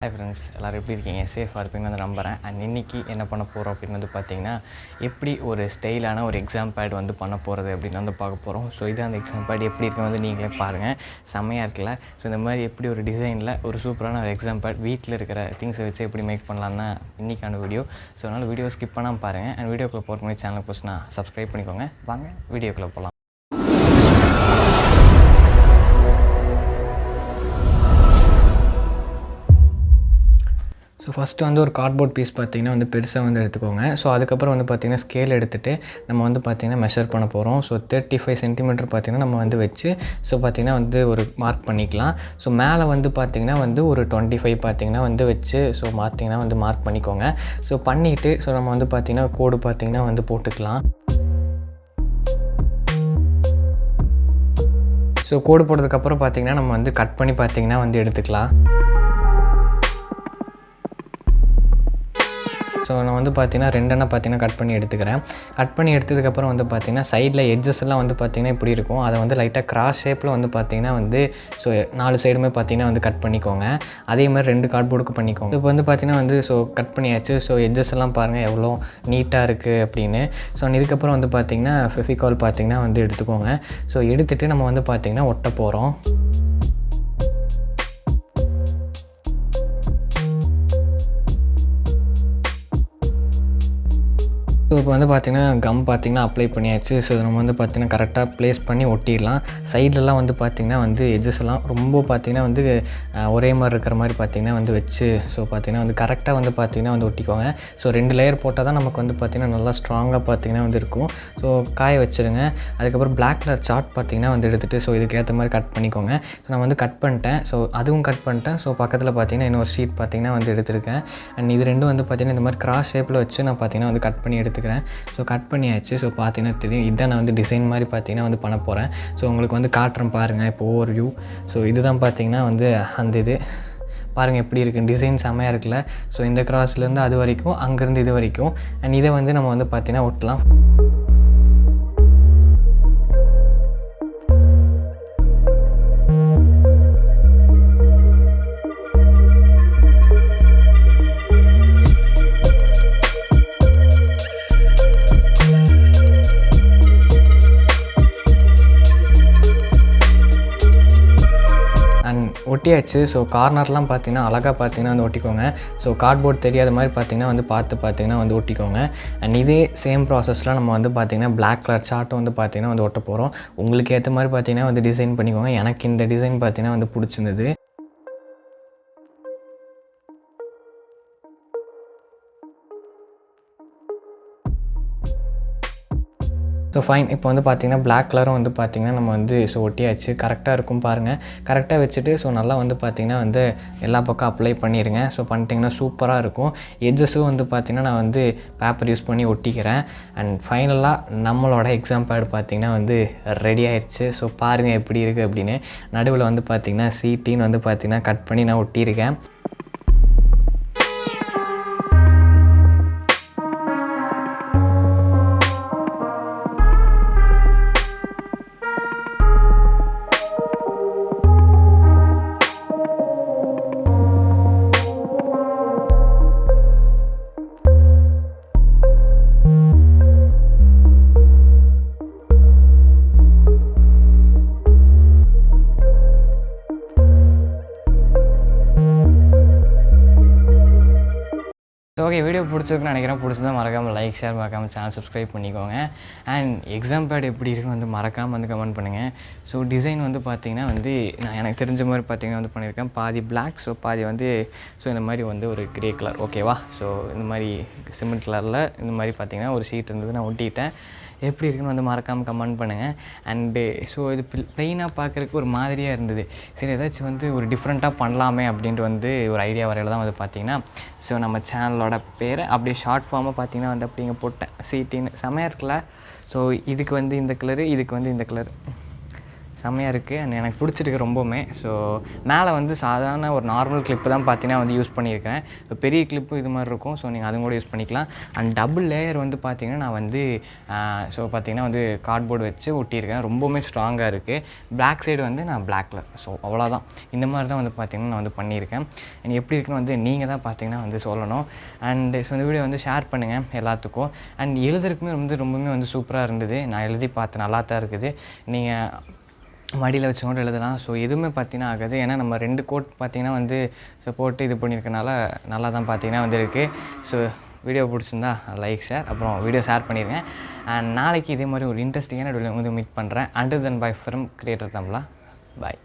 Hi friends, எல்லோரும் எப்படி இருக்கீங்க? சேஃபாக இருப்பீங்கன்னு நம்புகிறேன். அண்ட் இன்றைக்கி என்ன பண்ண போகிறோம் அப்படின்னு பார்த்தீங்கன்னா, எப்படி ஒரு ஸ்டைலான ஒரு எக்ஸாம் பேட் பண்ண போகிறது அப்படின்னு பார்க்க போகிறோம். ஸோ இது அந்த எக்ஸாம் பேட் எப்படி இருக்குன்னு நீங்களே பாருங்கள். செம்மையாக இருக்குல்ல? ஸோ இந்த மாதிரி எப்படி ஒரு டிசைனில் ஒரு சூப்பரான ஒரு எக்ஸாம் பேட் வீட்டில் இருக்கிற திங்ஸை வச்சு எப்படி மேக் பண்ணலாம் தான் இன்றைக்கான வீடியோ. ஸோ அதனால் வீடியோ ஸ்கிப் பண்ணாமல் பாருங்கள். அண்ட் வீடியோக்குள்ளே போகிற முன்னாடி சேனல் போச்சுன்னா சப்ஸ்கிரைப் பண்ணிக்கோங்க. வாங்க வீடியோக்குள்ளே போகலாம். ஸோ ஃபஸ்ட்டு ஒரு கார்ட்போர்ட் பீஸ் பார்த்திங்கன்னா பெருசாக எடுத்துக்கோங்க. ஸோ அதுக்கப்புறம் பார்த்திங்கன்னா ஸ்கேல் எடுத்துகிட்டு நம்ம பார்த்திங்கன்னா மெஷர் பண்ண போகிறோம். ஸோ 35 சென்டிமீட்டர் பார்த்திங்கன்னா நம்ம வச்சு ஸோ பார்த்திங்கன்னா ஒரு மார்க் பண்ணிக்கலாம். ஸோ மேலே பார்த்திங்கன்னா ஒரு 25 பார்த்திங்கன்னா வச்சு ஸோ பார்த்திங்கன்னா மார்க் பண்ணிக்கோங்க. ஸோ பண்ணிவிட்டு ஸோ நம்ம பார்த்திங்கன்னா கோடு பார்த்திங்கன்னா போட்டுக்கலாம். ஸோ கோடு போட்டதுக்கப்புறம் பார்த்திங்கன்னா நம்ம கட் பண்ணி பார்த்திங்கன்னா எடுத்துக்கலாம். ஸோ நான் பார்த்தீங்கன்னா 2 எண்ணெய் பார்த்தீங்கன்னா கட் பண்ணி எடுத்துக்கிறேன். கட் பண்ணி எடுத்ததுக்கப்புறம் பார்த்தீங்கன்னா சைடில் எட்ஜஸ் எல்லாம் பார்த்தீங்கன்னா இப்படி இருக்கும். அதை லைட்டாக கிராஸ் ஷேப்பில் பார்த்தீங்கன்னா ஸோ 4 சைடுமே பார்த்தீங்கன்னா கட் பண்ணிக்கோங்க. அதே மாதிரி 2 கார்ட்போர்டுக்கு பண்ணிக்கோங்க. இப்போ பார்த்தீங்கன்னா ஸோ கட் பண்ணியாச்சு. ஸோ எட்ஜஸ் எல்லாம் பாருங்கள் எவ்வளோ நீட்டாக இருக்குது அப்படின்னு. ஸோ இதுக்கப்புறம் பார்த்தீங்கன்னா ஃபெவிகால் பார்த்தீங்கன்னா எடுத்துக்கோங்க. ஸோ எடுத்துகிட்டு நம்ம பார்த்தீங்கன்னா ஒட்ட போகிறோம். ஸோ இப்போ பார்த்திங்கன்னா கம் பார்த்திங்கன்னா அப்ளை பண்ணியாச்சு. ஸோ நம்ம பார்த்திங்கன்னா கரெக்டாக ப்ளேஸ் பண்ணி ஒட்டிடலாம். சைட்லலாம் பார்த்திங்கன்னா எட்ஜஸ் எல்லாம் ரொம்ப பார்த்திங்கன்னா ஒரே மாதிரி இருக்கிற மாதிரி பார்த்திங்கன்னா வச்சு ஸோ பார்த்திங்கன்னா கரெக்டாக பார்த்திங்கன்னா ஒட்டிக்கோங்க. ஸோ 2 லேயர் போட்டால் தான் நமக்கு பார்த்திங்கன்னா நல்லா ஸ்ட்ராங்காக பார்த்திங்கன்னா இருக்கும். ஸோ காய வச்சுருங்க. அதுக்கப்புறம் பிளாக் கலர் சார்ட் பார்த்திங்கன்னா எடுத்துகிட்டு ஸோ இதுக்கேற்ற மாதிரி கட் பண்ணிக்கோங்க. ஸோ நான் கட் பண்ணிட்டேன். ஸோ அதுவும் கட் பண்ணிட்டேன். ஸோ பக்கத்தில் பார்த்திங்கன்னா இன்னொரு ஷீட் பார்த்திங்கன்னா எடுத்துருக்கேன். அண்ட் இது ரெண்டும் பார்த்திங்கன்னா இந்த மாதிரி கிராஸ் ஷேப்பில் வச்சு நான் பார்த்திங்கன்னா கட் பண்ணி எடுத்துக்கிறேன். ஸோ கட் பண்ணியாச்சு. ஸோ பார்த்தீங்கன்னா தெரியும், இதான் நான் டிசைன் மாதிரி பார்த்தீங்கன்னா பண்ண போகிறேன். ஸோ உங்களுக்கு காட்டுறேன் பாருங்கள். இப்போ ஓவர் வியூ. ஸோ இதுதான் பார்த்தீங்கன்னா அந்த இது பாருங்கள் எப்படி இருக்குது. டிசைன் செம்மையாக இருக்குல்ல? ஸோ இந்த கிராஸ்லேருந்து அது வரைக்கும், அங்கேருந்து இது வரைக்கும். அண்ட் இதை நம்ம பார்த்தீங்கன்னா ஒட்டலாம். ஒட்டியாச்சு. ஸோ கார்னர்லாம் பார்த்திங்கன்னா அழகாக பார்த்திங்கன்னா ஒட்டிக்கோங்க. ஸோ கார்ட்போர்ட் தெரியாத மாதிரி பார்த்திங்கன்னா பார்த்திங்கன்னா ஒட்டிக்கோங்க. அண்ட் இதே சேம் ப்ராசஸில் நம்ம பார்த்திங்கன்னா பிளாக் கலர் சார்ட்டும் பார்த்திங்கன்னா ஒட்ட போகிறோம். உங்களுக்கு ஏற்ற மாதிரி பார்த்திங்கன்னா டிசைன் பண்ணிக்கோங்க. எனக்கு இந்த டிசைன் பார்த்திங்கன்னா பிடிச்சிருந்தது. So fine. இப்போ பார்த்திங்கன்னா பிளாக் கலரும் பார்த்திங்கன்னா நம்ம ஸோ ஒட்டியாச்சு. கரெக்டாக இருக்கும் பாருங்கள். கரெக்டாக வச்சுட்டு ஸோ நல்லா பார்த்திங்கன்னா எல்லா பக்கம் அப்ளை பண்ணிடுங்க. ஸோ பண்ணிட்டிங்கன்னா சூப்பராக இருக்கும். எட்ஜஸும் பார்த்திங்கன்னா நான் பேப்பர் யூஸ் பண்ணி ஒட்டிக்கிறேன். அண்ட் ஃபைனலாக நம்மளோட எக்ஸாம் பேட் பார்த்திங்கன்னா ரெடி ஆயிடுச்சு. ஸோ பாருங்கள் எப்படி இருக்குது அப்படின்னு. நடுவில் பார்த்திங்கன்னா சீட்டின்னு பார்த்திங்கன்னா கட் பண்ணி நான் ஒட்டியிருக்கேன். ஓகே, வீடியோ பிடிச்சிருக்குன்னு நினைக்கிறேன். பிடிச்சிருந்தா மறக்காமல் லைக், ஷேர், மறக்காமல் சேனல் சப்ஸ்கிரைப் பண்ணிக்கோங்க. அண்ட் எக்ஸாம் பேட் எப்படி இருக்குன்னு மறக்காமல் கமெண்ட் பண்ணுங்கள். ஸோ டிசைன் பார்த்திங்கன்னா நான் எனக்கு தெரிஞ்ச மாதிரி பார்த்திங்கன்னா பண்ணியிருக்கேன். பாதி பிளாக், ஸோ பாதி ஸோ இந்த மாதிரி ஒரு கிரே கலர். ஓகேவா? ஸோ இந்த மாதிரி சிமெண்ட் கலரில் இந்த மாதிரி பார்த்திங்கன்னா ஒரு ஷீட் இருந்தது, நான் ஒட்டிட்டேன். எப்படி இருக்குன்னு மறக்காமல் கமெண்ட் பண்ணுங்கள். அண்டு ஸோ இது ப்ளெயினாக பார்க்குறதுக்கு ஒரு மாதிரியாக இருந்தது. சரி, ஏதாச்சும் ஒரு டிஃப்ரெண்ட்டாக பண்ணலாமே அப்படின்ட்டு ஒரு ஐடியா வரையில் தான் பார்த்திங்கன்னா ஸோ நம்ம சேனலோட பேரை அப்படியே ஷார்ட் ஃபார்மாக பார்த்திங்கன்னா அப்படிங்க போட்டேன். சீட்டின்னு செமையாக இருக்குல்ல? ஸோ இதுக்கு இந்த கலரு, இதுக்கு இந்த கலர் செம்மையாக இருக்குது அண்ட் எனக்கு பிடிச்சிருக்கு ரொம்பவுமே. ஸோ மேலே வந்து சாதாரண ஒரு நார்மல் கிளிப்பு தான் பார்த்தீங்கன்னா வந்து யூஸ் பண்ணியிருக்கேன். இப்போ பெரிய கிளிப்பு இது மாதிரி இருக்கும். ஸோ நீங்கள் அதுவும் கூட யூஸ் பண்ணிக்கலாம். அண்ட் டபுள் லேயர் வந்து பார்த்திங்கன்னா நான் வந்து ஸோ பார்த்திங்கன்னா வந்து கார்ட்போர்டு வச்சு ஒட்டியிருக்கேன். ரொம்பவுமே ஸ்ட்ராங்காக இருக்குது. பேக் சைடு வந்து நான் பிளாக்ல. ஸோ அவ்வளோதான். இந்த மாதிரி தான் வந்து பார்த்திங்கன்னா நான் வந்து பண்ணியிருக்கேன். எனக்கு எப்படி இருக்குன்னு வந்து நீங்கள் தான் பார்த்திங்கன்னா வந்து சொல்லணும். அண்ட் ஸோ இந்த வீடியோ வந்து ஷேர் பண்ணுங்கள் எல்லாத்துக்கும். அண்ட் எழுதுறதுக்குமே வந்து ரொம்பவுமே வந்து சூப்பராக இருந்தது. நான் எழுதி பார்த்தேன், நல்லா தான் இருக்குது. நீங்கள் மடியில் வச்சு கூட எழுதலாம். ஸோ எதுவுமே பார்த்தீங்கன்னா ஆகாது. ஏன்னா நம்ம 2 கோட் பார்த்தீங்கன்னா வந்து ஸோ போட்டு இது பண்ணியிருக்கனால நல்லா தான் பார்த்தீங்கன்னா வந்து இருக்குது. ஸோ வீடியோ பிடிச்சிருந்தா லைக், ஷேர், அப்புறம் வீடியோ ஷேர் பண்ணிடுங்க. அண்ட் நாளைக்கு இதே மாதிரி ஒரு இன்ட்ரெஸ்டிங்கான வீடியோ வந்து மீட் பண்ணுறேன். Until then by from creator Tamizha. Bye.